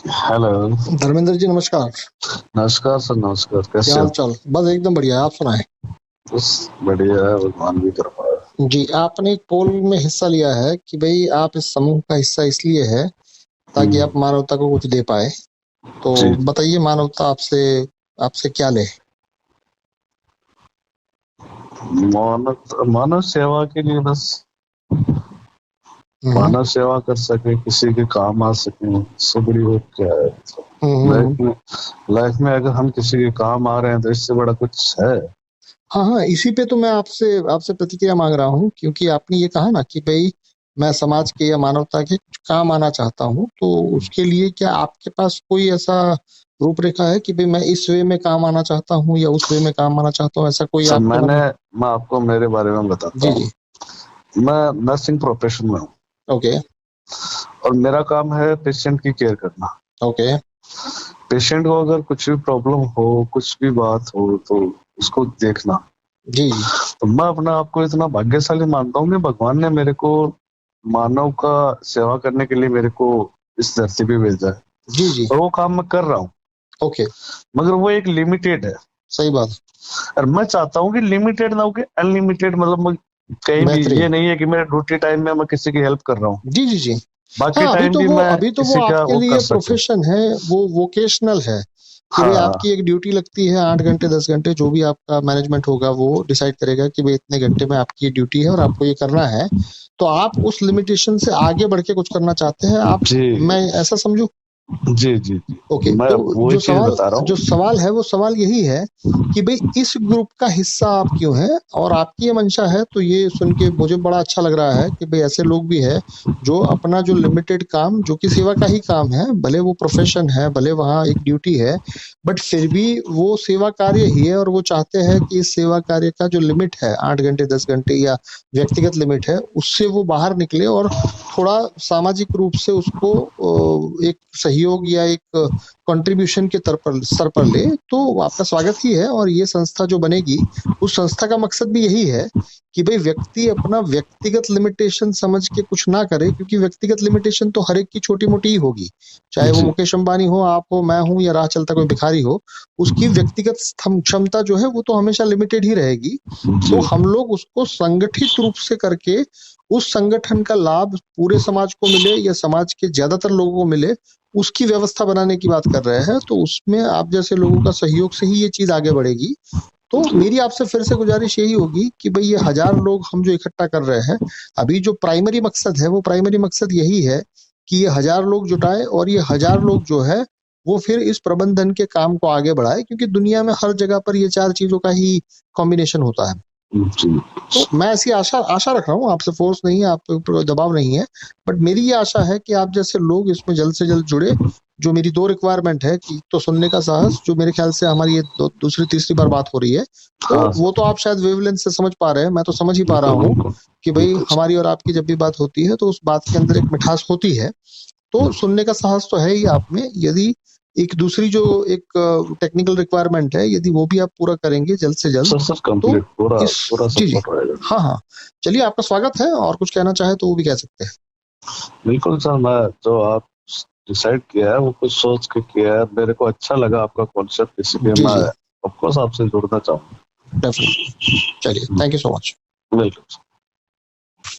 Hello. Dharmendra ji नमस्कार। नमस्कार sir, नमस्कार। क्या कैसे हाल हो? चाल? बस एकदम बढ़िया है, आप सुनाएं। बस बढ़िया है, भगवान भी कृपा है। जी, आपने एक पोल में हिस्सा लिया है कि भाई आप इस समूह का हिस्सा इसलिए है ताकि हम्म, आप मानवता को कुछ दे पाए। तो जी। बताइए मानवता आपसे आपसे क्या ले? मानव मानव सेवा के लिए बस हम्म मानव सेवा कर सके, किसी के काम आ सके, इससे बड़ी वो क्या है? हम्म। लाइफ में अगर हम किसी के काम आ रहे हैं तो इससे बड़ा कुछ है? हाँ हाँ, इसी पे तो मैं आपसे आपसे प्रतिक्रिया मांग रहा हूँ, क्योंकि आपने ये कहा ना कि भाई मैं समाज के या मानवता के कुछ काम आना चाहता हूँ, तो उसके लिए क्या आपके पास कोई ऐसा रूपरेखा है कि भाई मैं इस वे में काम आना चाहता हूँ या उस वे में काम आना चाहता हूँ, ऐसा कोई सब आपके मन में? मैं आपको मेरे बारे में बताता जी हूँ। जी। मैं नर्सिंग प्रोफेशन में हूँ ओके और मेरा काम है पेशेंट की केयर करना। ओके। पेशेंट को अगर कुछ भी प्रॉब्लम हो, कुछ भी बात हो, तो उसको देखना। जी जी। तो मैं अपने आप को इतना भाग्यशाली मानता हूँ कि भगवान ने मेरे को मानव का सेवा करने के लिए मेरे को इस धरती पे भेजा है जी जी। और वो काम मैं कर रहा हूँ। ओके। मगर वो एक लिमिटेड है सही बात। और मैं चाहता हूँ कि लिमिटेड ना हो कि अनलिमिटेड। मतलब मैं कहीं भी ये बेहतरीन। नहीं है कि मेरे ड्यूटी टाइम में मैं किसी की हेल्प कर रहा हूँ, जी जी जी। बाकी हाँ, टाइम भी मैं अभी तो वो किसी का आपके वो कर लिए सकूं। प्रोफेशन है, वो वोकेशनल है कि भाई हाँ, आपकी एक ड्यूटी लगती है 8 घंटे 10 घंटे, जो भी आपका मैनेजमेंट होगा वो डिसाइड करेगा कि भाई इतने घंटे में आपकी ये ड्यूटी है और आपको ये करना है। तो आप उस लिमिटेशन से आगे बढ़ के कुछ करना चाहते हैं आप? जी मैं ऐसा समझूं? जी जी जी, ओके, मैं तो वही चीज बता रहा जो हूँ। सवाल है वो सवाल यही है कि भाई इस ग्रुप का हिस्सा आप क्यों हैं, और आपकी ये मंशा है, तो ये सुन के मुझे बड़ा अच्छा लग रहा है कि भाई ऐसे लोग भी है जो अपना जो लिमिटेड काम, जो कि सेवा का ही काम है, भले वो प्रोफेशन है, भले वहाँ एक ड्यूटी है, बट फिर भी वो सेवा कार्य ही है, और वो चाहते हैं कि इस सेवा कार्य का जो लिमिट है 8 घंटे 10 घंटे या व्यक्तिगत लिमिट है, उससे वो बाहर निकले और थोड़ा सामाजिक रूप से उसको एक सहयोग या एक कंट्रीब्यूशन के स्तर पर ले। तो आपका स्वागत ही है, और ये संस्था जो बनेगी उस संस्था का मकसद भी यही है कि भाई व्यक्ति अपना व्यक्तिगत लिमिटेशन समझ के कुछ ना करे, क्योंकि व्यक्तिगत लिमिटेशन तो हर एक की छोटी मोटी ही होगी, चाहे वो जी मुकेश अंबानी हो, आप हो, मैं हूं, या राह चलता कोई भिखारी हो। उसकी व्यक्तिगत क्षमता जो है वो तो हमेशा लिमिटेड ही रहेगी। तो जी हम लोग उसको संगठित रूप से करके उस संगठन का लाभ पूरे समाज को मिले या समाज के ज्यादातर लोगों को मिले, उसकी व्यवस्था बनाने की बात कर रहे हैं। तो उसमें आप जैसे लोगों का सहयोग से ही ये चीज आगे बढ़ेगी। तो मेरी आपसे फिर से गुजारिश यही होगी कि भाई ये 1000 लोग हम जो इकट्ठा कर रहे हैं, अभी जो प्राइमरी मकसद है वो प्राइमरी मकसद यही है कि ये 1000 लोग जुटाए, और ये 1000 लोग जो है वो फिर इस प्रबंधन के काम को आगे बढ़ाए, क्योंकि दुनिया में हर जगह पर ये 4 चीजों का ही कॉम्बिनेशन होता है। जी तो मैं ऐसी आशा आशा रख रहा हूँ, आपसे फोर्स नहीं है, आप पे ऊपर दबाव नहीं है, बट मेरी ये आशा है कि आप जैसे लोग इसमें जल्द से जल्द जुड़े। जो मेरी 2 रिक्वायरमेंट है कि तो सुनने का साहस, जो मेरे ख्याल से हमारी ये दूसरी तीसरी बार बात हो रही है, तो हाँ वो सर, तो आप शायद वेवलेंथ से समझ पा रहे हैं, मैं तो समझ ही पा रहा बिल्कुल हूँ बिल्कुल कि भाई बिल्कुल सर। हमारी और आपकी जब भी बात होती है तो उस बात के अंदर एक मिठास होती है। तो सुनने का साहस तो है ही आप में। यदि एक दूसरी जो एक टेक्निकल रिक्वायरमेंट है, यदि वो भी आप पूरा करेंगे जल्द से जल्द, सर सर, तो कंप्लीट पूरा इस पूरा जी जी। सपोर्ट रहेगा। हाँ हाँ। चलिए, आपका स्वागत है, और कुछ कहना चाहे तो वो भी कह सकते हैं। बिल्कुल सर, मैं जो आप डिसाइड किया है वो कुछ सोच के किया है, मेरे को अच्छा लगा आपका कॉन्सेप्ट, इसलिए जी मैं जी। ऑफकोर्स आपसे जुड़ना चाहूंगा। डेफिनेटली। चलिए, थैंक यू सो मच। बिल्कुल।